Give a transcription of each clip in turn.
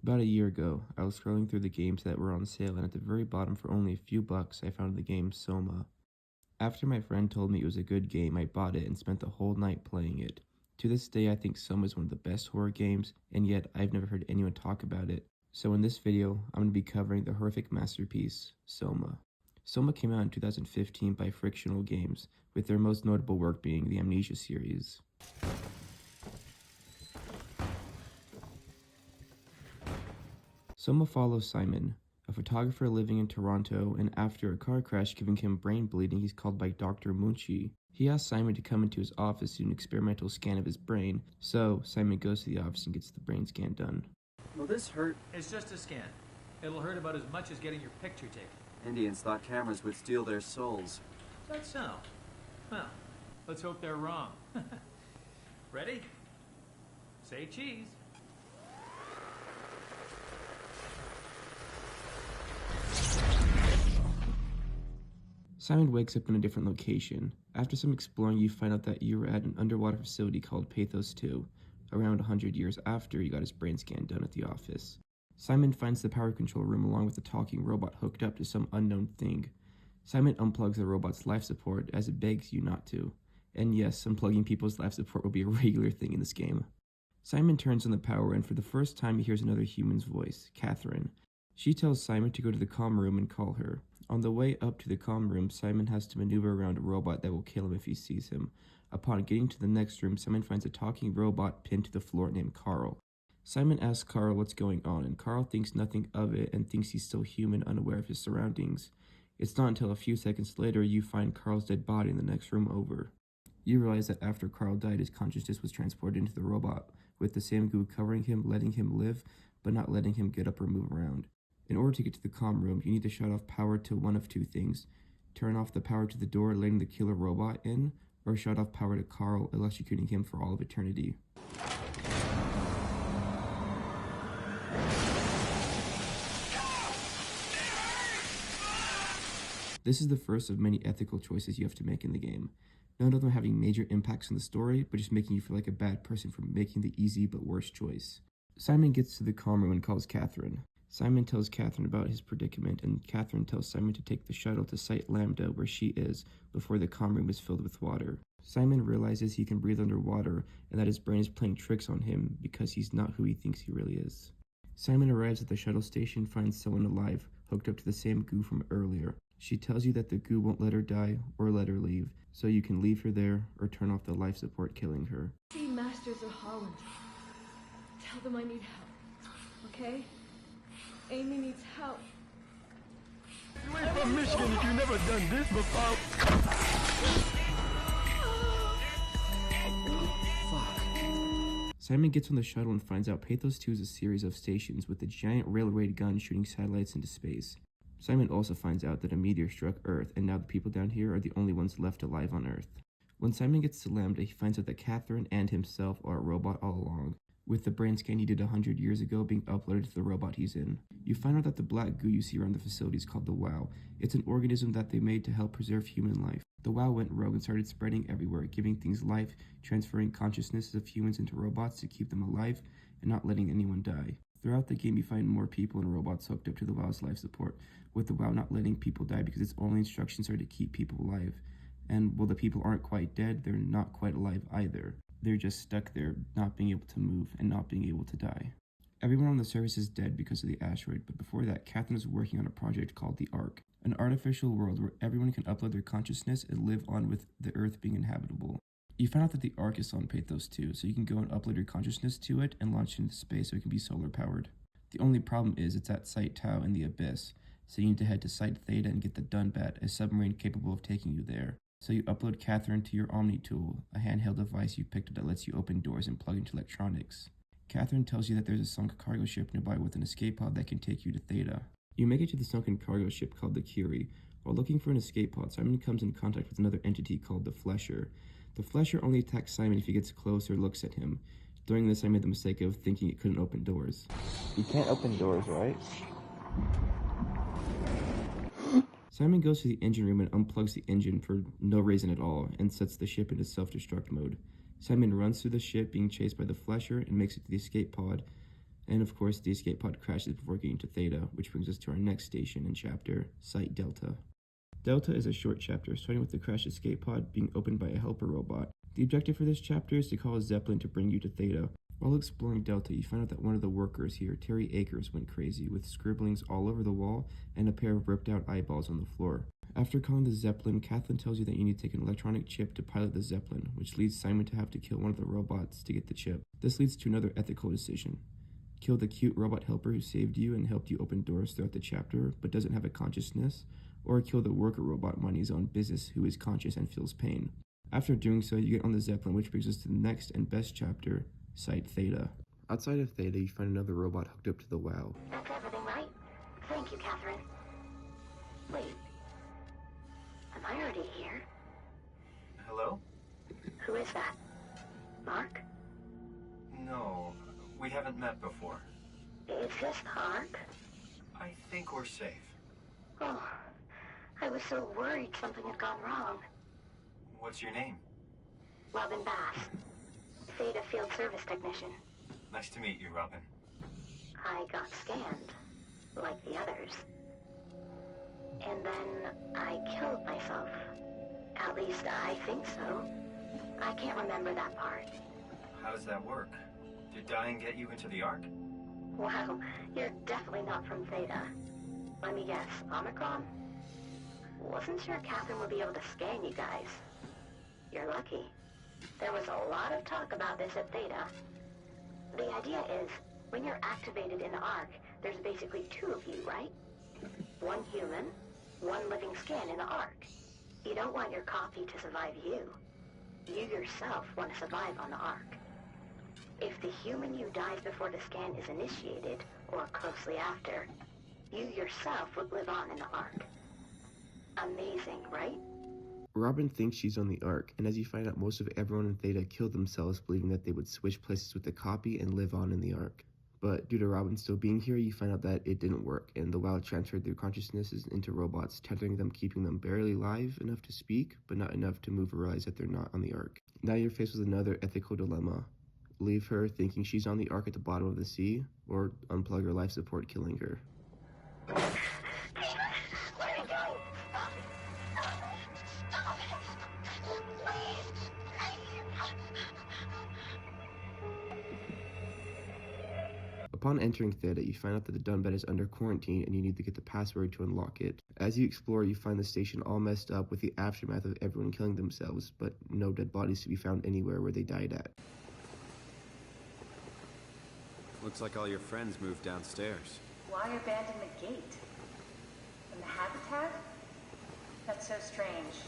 About a year ago, I was scrolling through the games that were on sale, and at the very bottom for only a few bucks, I found the game SOMA. After my friend told me it was a good game, I bought it and spent the whole night playing it. To this day, I think SOMA is one of the best horror games, and yet I've never heard anyone talk about it. So in this video, I'm going to be covering the horrific masterpiece, SOMA. SOMA came out in 2015 by Frictional Games, with their most notable work being the Amnesia series. SOMA follows Simon, a photographer living in Toronto, and after a car crash giving him brain bleeding, he's called by Dr. Munchi. He asks Simon to come into his office to do an experimental scan of his brain, so Simon goes to the office and gets the brain scan done. Will this hurt? It's just a scan. It'll hurt about as much as getting your picture taken. Indians thought cameras would steal their souls. That's so. Well, let's hope they're wrong. Ready? Say cheese. Simon wakes up in a different location. After some exploring, you find out that you were at an underwater facility called Pathos 2, around 100 years after he got his brain scan done at the office. Simon finds the power control room along with a talking robot hooked up to some unknown thing. Simon unplugs the robot's life support as it begs you not to. And yes, unplugging people's life support will be a regular thing in this game. Simon turns on the power, and for the first time he hears another human's voice, Catherine. She tells Simon to go to the comm room and call her. On the way up to the comm room, Simon has to maneuver around a robot that will kill him if he sees him. Upon getting to the next room, Simon finds a talking robot pinned to the floor named Carl. Simon asks Carl what's going on, and Carl thinks nothing of it and thinks he's still human, unaware of his surroundings. It's not until a few seconds later you find Carl's dead body in the next room over. You realize that after Carl died, his consciousness was transported into the robot, with the same goo covering him, letting him live, but not letting him get up or move around. In order to get to the comm room, you need to shut off power to one of two things. Turn off the power to the door, letting the killer robot in, or shut off power to Carl, electrocuting him for all of eternity. This is the first of many ethical choices you have to make in the game. None of them having major impacts on the story, but just making you feel like a bad person for making the easy but worst choice. Simon gets to the comm room and calls Catherine. Simon tells Catherine about his predicament, and Catherine tells Simon to take the shuttle to Site Lambda, where she is, before the comm room is filled with water. Simon realizes he can breathe underwater, and that his brain is playing tricks on him because he's not who he thinks he really is. Simon arrives at the shuttle station and finds someone alive, hooked up to the same goo from earlier. She tells you that the goo won't let her die or let her leave, so you can leave her there or turn off the life support killing her. See Masters of Holland. Tell them I need help, okay? Amy needs help. You ain't from Michigan if you never done this before. Fuck. Simon gets on the shuttle and finds out Pathos 2 is a series of stations with a giant railroad gun shooting satellites into space. Simon also finds out that a meteor struck Earth, and now the people down here are the only ones left alive on Earth. When Simon gets to Lambda, he finds out that Catherine and himself are a robot all along, with the brain scan he did 100 years ago being uploaded to the robot he's in. You find out that the black goo you see around the facility is called the WOW. It's an organism that they made to help preserve human life. The WOW went rogue and started spreading everywhere, giving things life, transferring consciousnesses of humans into robots to keep them alive, and not letting anyone die. Throughout the game, you find more people and robots hooked up to the WOW's life support, with the WOW not letting people die because its only instructions are to keep people alive. And while the people aren't quite dead, they're not quite alive either. They're just stuck there, not being able to move and not being able to die. Everyone on the surface is dead because of the asteroid, but before that, Catherine is working on a project called the Ark, an artificial world where everyone can upload their consciousness and live on with the Earth being inhabitable. You find out that the Ark is on Pathos 2, so you can go and upload your consciousness to it and launch it into space so it can be solar powered. The only problem is it's at Site Tau in the Abyss, so you need to head to Site Theta and get the Dunbat, a submarine capable of taking you there. So you upload Catherine to your Omni tool, a handheld device you picked up that lets you open doors and plug into electronics. Catherine tells you that there's a sunk cargo ship nearby with an escape pod that can take you to Theta. You make it to the sunken cargo ship called the Curie. While looking for an escape pod, Simon comes in contact with another entity called the Flesher. The Flesher only attacks Simon if he gets close or looks at him. During this, I made the mistake of thinking it couldn't open doors. You can't open doors, right? Simon goes to the engine room and unplugs the engine for no reason at all and sets the ship into self-destruct mode. Simon runs through the ship being chased by the Flesher and makes it to the escape pod, And of course, the escape pod crashes before getting to Theta, which brings us to our next station and chapter, Site Delta. Delta is a short chapter, starting with the crashed escape pod being opened by a helper robot. The objective for this chapter is to call a Zeppelin to bring you to Theta. While exploring Delta, you find out that one of the workers here, Terry Akers, went crazy, with scribblings all over the wall and a pair of ripped out eyeballs on the floor. After calling the Zeppelin, Kathleen tells you that you need to take an electronic chip to pilot the Zeppelin, which leads Simon to have to kill one of the robots to get the chip. This leads to another ethical decision. Kill the cute robot helper who saved you and helped you open doors throughout the chapter, but doesn't have a consciousness, or kill the worker robot minding his own business who is conscious and feels pain. After doing so, you get on the Zeppelin, which brings us to the next and best chapter, Site Theta. Outside of Theta, you find another robot hooked up to the WOW. That's everything right? Thank you, Catherine. Wait. Am I already here? Hello? Who is that? Mark? No, we haven't met before. Is this the Ark? I think we're safe. Oh, I was so worried something had gone wrong. What's your name? Robin Bass. Theta Field Service Technician. Nice to meet you, Robin. I got scanned, like the others. And then I killed myself. At least I think so. I can't remember that part. How does that work? Did dying get you into the Ark? Wow, you're definitely not from Theta. Let me guess, Omicron? Wasn't sure Catherine would be able to scan you guys. You're lucky. There was a lot of talk about this at Theta. The idea is, when you're activated in the Ark, there's basically two of you, right? One human, one living scan in the Ark. You don't want your copy to survive you. You yourself want to survive on the Ark. If the human you dies before the scan is initiated, or closely after, you yourself would live on in the Ark. Amazing, right? Robin thinks she's on the Ark, and as you find out, most of everyone in Theta killed themselves believing that they would switch places with the copy and live on in the Ark. But due to Robin still being here, you find out that it didn't work, and the WOW transferred their consciousnesses into robots, tethering them, keeping them barely alive enough to speak, but not enough to move or realize that they're not on the Ark. Now you're faced with another ethical dilemma. Leave her thinking she's on the Ark at the bottom of the sea, or unplug her life support, killing her. Where are you going? Stop it! Stop it! Please! Upon entering Theta, you find out that the Dunbed is under quarantine and you need to get the password to unlock it. As you explore, you find the station all messed up with the aftermath of everyone killing themselves, but no dead bodies to be found anywhere where they died at. Looks like all your friends moved downstairs. Why abandon the gate? And the habitat? That's so strange.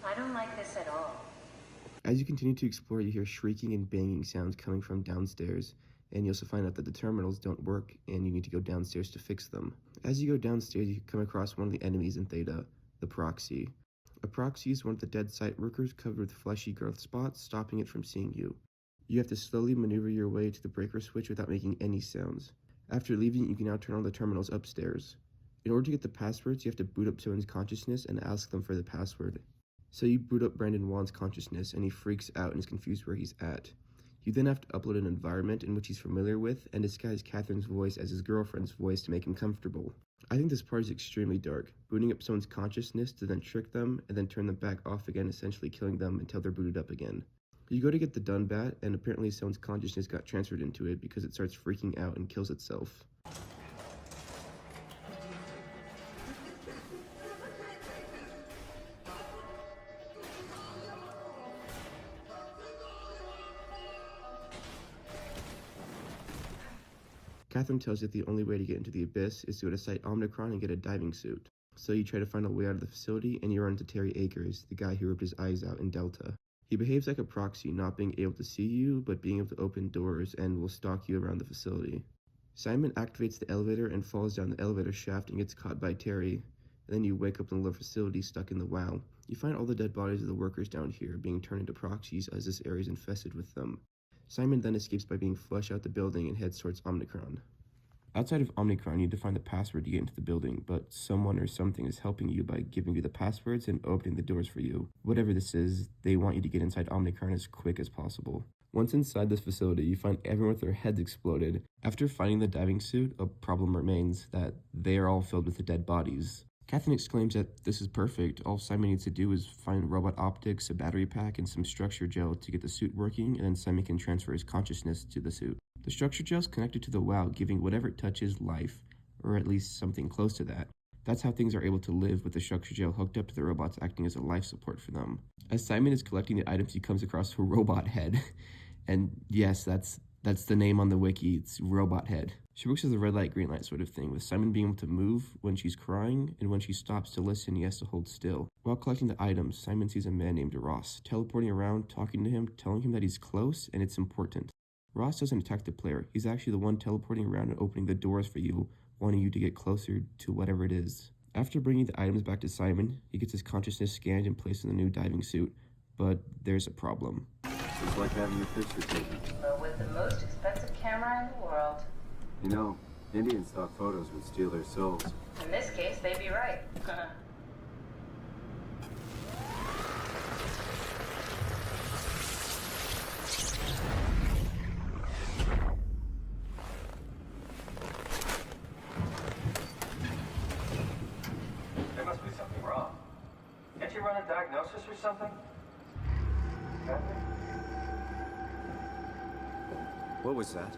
I don't like this at all. As you continue to explore, you hear shrieking and banging sounds coming from downstairs, and you also find out that the terminals don't work and you need to go downstairs to fix them. As you go downstairs, you come across one of the enemies in Theta, the Proxy. A Proxy is one of the dead site workers covered with fleshy growth spots, stopping it from seeing you. You have to slowly maneuver your way to the breaker switch without making any sounds. After leaving, you can now turn on the terminals upstairs. In order to get the passwords, you have to boot up someone's consciousness and ask them for the password. So you boot up Brandon Wan's consciousness, and he freaks out and is confused where he's at. You then have to upload an environment in which he's familiar with and disguise Catherine's voice as his girlfriend's voice to make him comfortable. I think this part is extremely dark, booting up someone's consciousness to then trick them and then turn them back off again, essentially killing them until they're booted up again. You go to get the Dunbat, and apparently someone's consciousness got transferred into it because it starts freaking out and kills itself. Catherine tells you that the only way to get into the Abyss is to go to Site Omicron and get a diving suit. So you try to find a way out of the facility, and you run into Terry Akers, the guy who ripped his eyes out in Delta. He behaves like a proxy, not being able to see you, but being able to open doors and will stalk you around the facility. Simon activates the elevator and falls down the elevator shaft and gets caught by Terry, and then you wake up in the little facility stuck in the WOW. You find all the dead bodies of the workers down here being turned into proxies as this area is infested with them. Simon then escapes by being flushed out the building and heads towards Omicron. Outside of Omicron, you need to find the password to get into the building, but someone or something is helping you by giving you the passwords and opening the doors for you. Whatever this is, they want you to get inside Omicron as quick as possible. Once inside this facility, you find everyone with their heads exploded. After finding the diving suit, a problem remains that they are all filled with dead bodies. Catherine exclaims that this is perfect. All Simon needs to do is find robot optics, a battery pack, and some structure gel to get the suit working, and then Simon can transfer his consciousness to the suit. The structure gel is connected to the WOW, giving whatever it touches life, or at least something close to that. That's how things are able to live, with the structure gel hooked up to the robots acting as a life support for them. As Simon is collecting the items, he comes across a robot head. And yes, that's the name on the wiki, it's robot head. She works as a red light, green light sort of thing, with Simon being able to move when she's crying, and when she stops to listen, he has to hold still. While collecting the items, Simon sees a man named Ross, teleporting around, talking to him, telling him that he's close and it's important. Ross doesn't attack the player, he's actually the one teleporting around and opening the doors for you, wanting you to get closer to whatever it is. After bringing the items back to Simon, he gets his consciousness scanned and placed in the new diving suit, but there's a problem. It's like having your picture taken. But with the most expensive camera in the world. You know, Indian stock photos would steal their souls. In this case, they'd be right. There must be something wrong. Can't you run a diagnosis or something? What was that?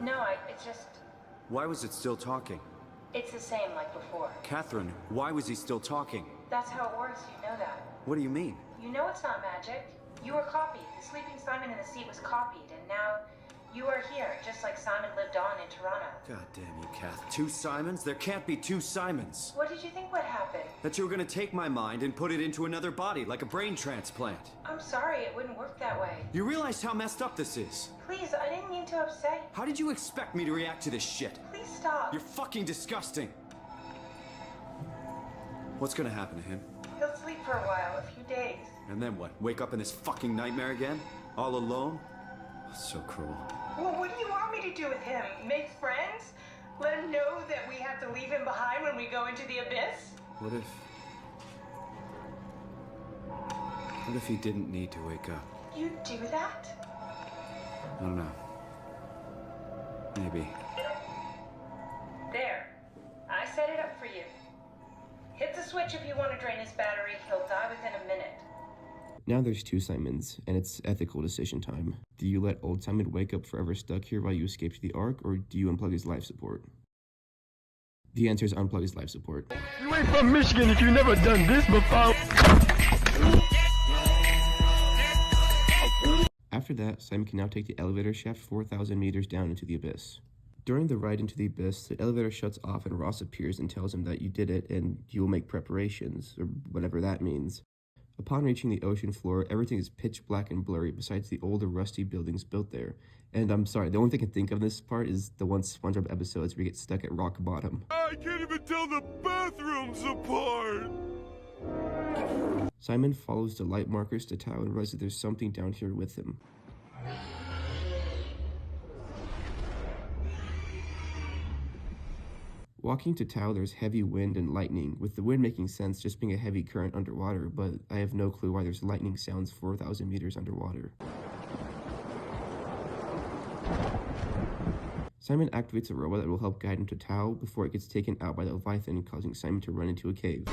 No, it's just... Why was it still talking? It's the same like before. Catherine, why was he still talking? That's how it works, you know that. What do you mean? You know it's not magic. You were copied. The sleeping Simon in the seat was copied, and now you are here, just like Simon lived on in Toronto. God damn you, Kath. 2 Simons? There can't be 2 Simons. What did you think would happen? That you were gonna take my mind and put it into another body, like a brain transplant. I'm sorry, it wouldn't work that way. You realize how messed up this is? Please, I didn't mean to upset you. How did you expect me to react to this shit? Please stop. You're fucking disgusting. What's gonna happen to him? He'll sleep for a while, a few days. And then what? Wake up in this fucking nightmare again? All alone? That's so cruel. Well, what do you want me to do with him? Make friends? Let him know that we have to leave him behind when we go into the abyss? What if he didn't need to wake up? You do that? I don't know. Maybe. There. I set it up for you. Hit the switch if you want to drain his battery. He'll die within a minute. Now there's 2 Simons, and it's ethical decision time. Do you let old Simon wake up forever stuck here while you escape to the Ark, or do you unplug his life support? The answer is unplug his life support. You ain't from Michigan if you never done this before. After that, Simon can now take the elevator shaft 4,000 meters down into the abyss. During the ride into the abyss, the elevator shuts off and Ross appears and tells him that you did it and you will make preparations, or whatever that means. Upon reaching the ocean floor, everything is pitch black and blurry besides the older rusty buildings built there. And I'm sorry, the only thing I can think of this part is the one SpongeBob episodes where you get stuck at rock bottom. I can't even tell the bathrooms apart. Simon follows the light markers to Tao and realizes that there's something down here with him. Walking to Tao, there's heavy wind and lightning, with the wind making sense just being a heavy current underwater, but I have no clue why there's lightning sounds 4,000 meters underwater. Simon activates a robot that will help guide him to Tao before it gets taken out by the Leviathan, causing Simon to run into a cave.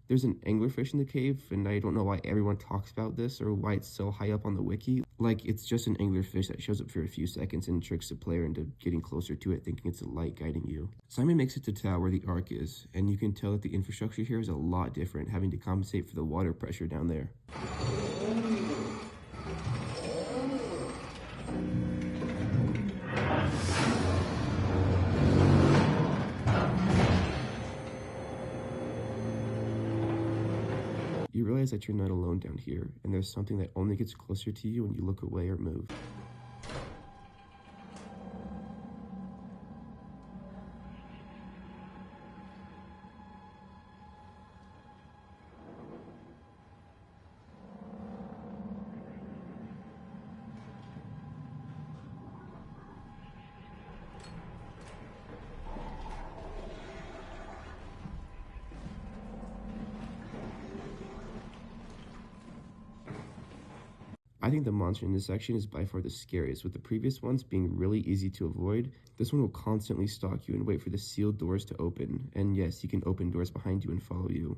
There's an anglerfish in the cave, and I don't know why everyone talks about this or why it's so high up on the wiki. Like, it's just an anglerfish that shows up for a few seconds and tricks the player into getting closer to it, thinking it's a light guiding you. Simon makes it to Tao where the Ark is, and you can tell that the infrastructure here is a lot different, having to compensate for the water pressure down there. You realize that you're not alone down here, and there's something that only gets closer to you when you look away or move. I think the monster in this section is by far the scariest, with the previous ones being really easy to avoid. This one will constantly stalk you and wait for the sealed doors to open, and yes, you can open doors behind you and follow you.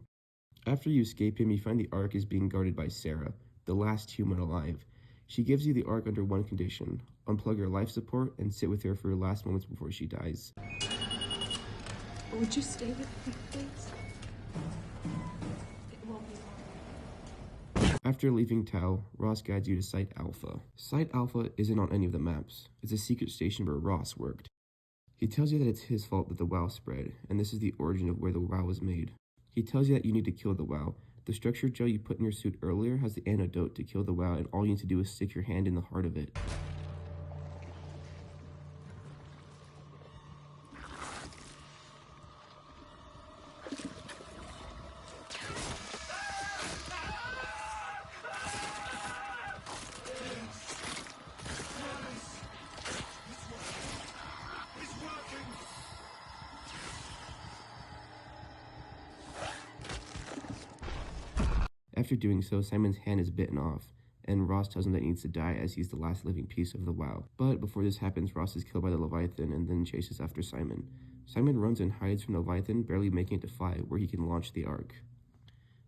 After you escape him, you find the Ark is being guarded by Sarah, the last human alive. She gives you the Ark under one condition: unplug her life support and sit with her for her last moments before she dies. Would you stay with me, please? It won't be long. After leaving Tau, Ross guides you to Site Alpha. Site Alpha isn't on any of the maps. It's a secret station where Ross worked. He tells you that it's his fault that the WoW spread, and this is the origin of where the WoW was made. He tells you that you need to kill the WoW. The structure gel you put in your suit earlier has the antidote to kill the WoW, and all you need to do is stick your hand in the heart of it. After doing so, Simon's hand is bitten off, and Ross tells him that he needs to die as he's the last living piece of the WoW. But before this happens, Ross is killed by the Leviathan and then chases after Simon. Simon runs and hides from the Leviathan, barely making it to Phi, where he can launch the Ark.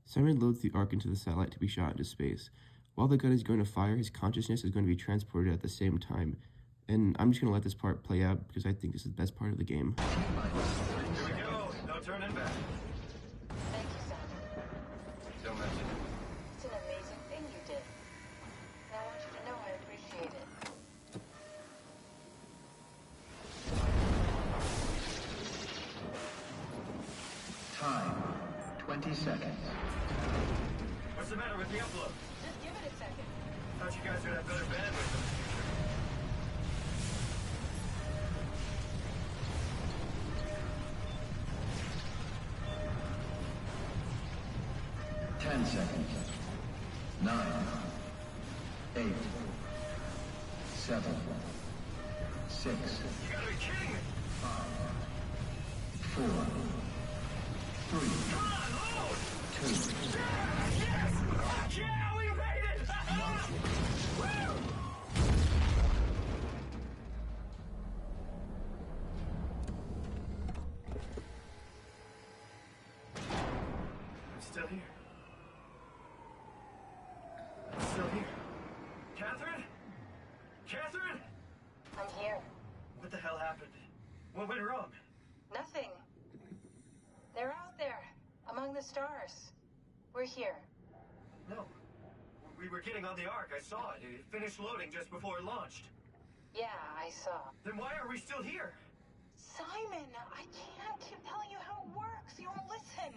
Simon loads the Ark into the satellite to be shot into space. While the gun is going to fire, his consciousness is going to be transported at the same time. And I'm just going to let this part play out because I think this is the best part of the game. Here we go. No turning back. Thank you, Simon. Don't mention it. It's an amazing thing you did. And I want you to know I appreciate it. Time, 20 seconds. What's the matter with the upload? Just give it a second. Thought you guys would have better bandwidth in the future. 10 seconds. 9, 8, 7, 6. You gotta be kidding me! 5, 4, 3, Come on, load! 2. Yes! Fuck yeah, we made it! Woo! I'm still here. I'm still here. Catherine? Catherine? I'm here. What the hell happened? What went wrong? Nothing. They're out there, among the stars. We're here. No. We were getting on the Ark. I saw it. It finished loading just before it launched. Yeah, I saw. Then why are we still here? Simon, I can't keep telling you how it works. You won't listen.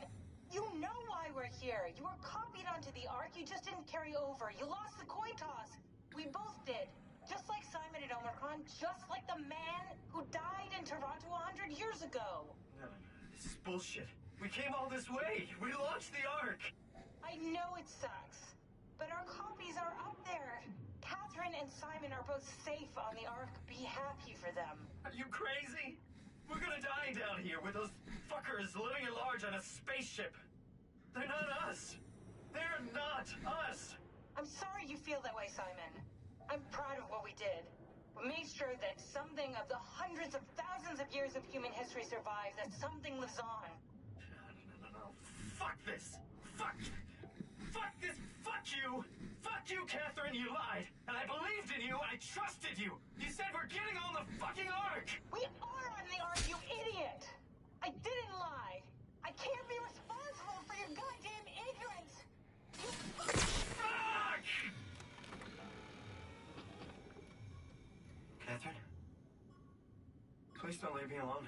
You know why we're here. You were copied onto the Ark. You just didn't carry over. You lost the coin toss. We both did. Just like Simon at Omicron, just like the man who died in Toronto 100 years ago. No. This is bullshit. We came all this way. We launched the Ark. I know it sucks, but our copies are up there. Catherine and Simon are both safe on the Ark. Be happy for them. Are you crazy? We're gonna die down here with those fuckers living at large on a spaceship. They're not us. They're not us. I'm sorry you feel that way, Simon. I'm proud of what we did. We made sure that something of the hundreds of thousands of years of human history survives, that something lives on. No. Fuck this. Fuck this. Fuck you. Fuck you, Catherine. You lied. And I believed in you. I trusted you. You said we're getting on the fucking Ark. We are on the Ark, you idiot. I didn't lie. I can't be responsible for your goddamn ignorance. Fuck! Catherine? Please don't leave me alone.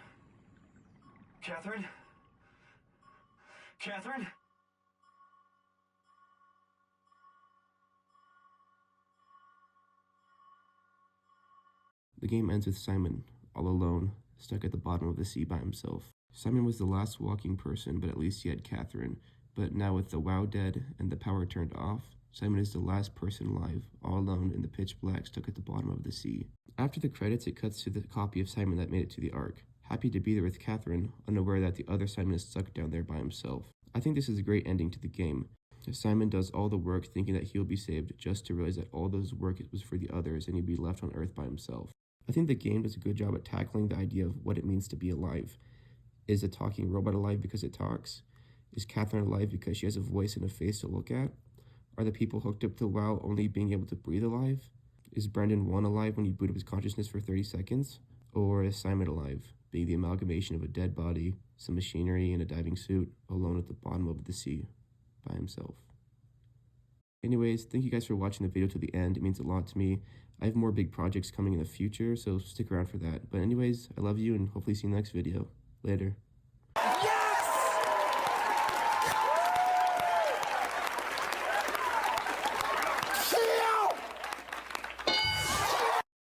Catherine? Catherine? The game ends with Simon, all alone, stuck at the bottom of the sea by himself. Simon was the last walking person, but at least he had Catherine. But now with the WoW dead and the power turned off, Simon is the last person alive, all alone in the pitch black stuck at the bottom of the sea. After the credits, it cuts to the copy of Simon that made it to the Ark, happy to be there with Catherine, unaware that the other Simon is stuck down there by himself. I think this is a great ending to the game. Simon does all the work thinking that he'll be saved, just to realize that all those work was for the others and he'd be left on Earth by himself. I think the game does a good job at tackling the idea of what it means to be alive. Is a talking robot alive because it talks? Is Catherine alive because she has a voice and a face to look at? Are the people hooked up to WoW only being able to breathe alive? Is Brendan 1 alive when you boot up his consciousness for 30 seconds? Or is Simon alive, being the amalgamation of a dead body, some machinery, and a diving suit, alone at the bottom of the sea, by himself? Anyways, thank you guys for watching the video to the end. It means a lot to me. I have more big projects coming in the future, so stick around for that. But anyways, I love you and hopefully see you in the next video. Later.